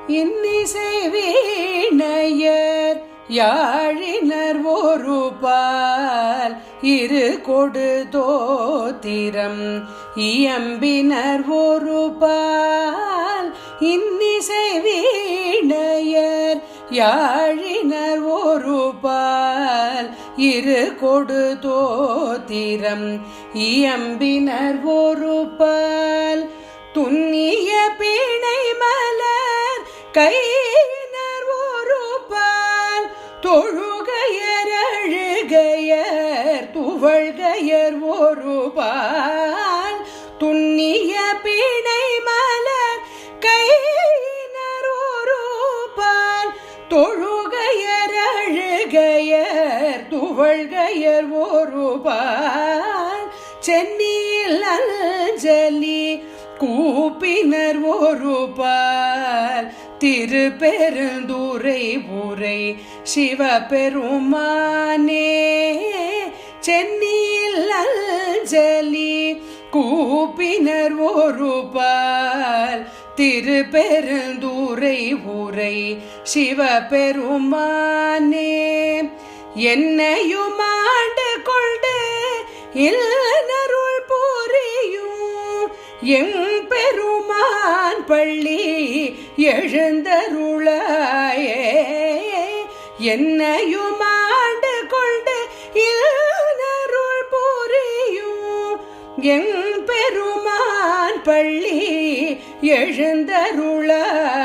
இன்னிசை வீணையர் யாழினர் ஒரு பால் இரு கொடு தோத்திரம் இயம்பினர் ஒரு பால். இன்னிசை வீணையர் யாழினர் ஒரு பால் இரு கொடு தோத்திரம் இயம்பினர் ஒரு பால். துன்னிய பிணை மலர் கையினர் ஒரு பால் தொழுகையர் அழுகையர் துவழ்கையர் ஒரு பால். துன்னிய பிணை மலர் கையினர் ஒரு பால் தொழுகையர் அழுகையர் துவழ்கையர் ஒரு பால். சென்னியில் அஞ்சலி கூப்பினர் ஒரு பால் திருப்பெருந்துறை உரை சிவபெருமானே. சென்னியில் அஞ்சலி கூப்பினர் ஒரு பால் திருப்பெருந்துறை உரை சிவபெருமானே. என்னையும் ஆண்டு கொண்டு இல்லருள் புரியும் எம்பெருமான் பள்ளி எழுந்தருளாயே. என்னையும் ஆண்டு கொண்டு இல்லருள் புரியும் எம்பெருமான் பள்ளி எழுந்தருளாயே.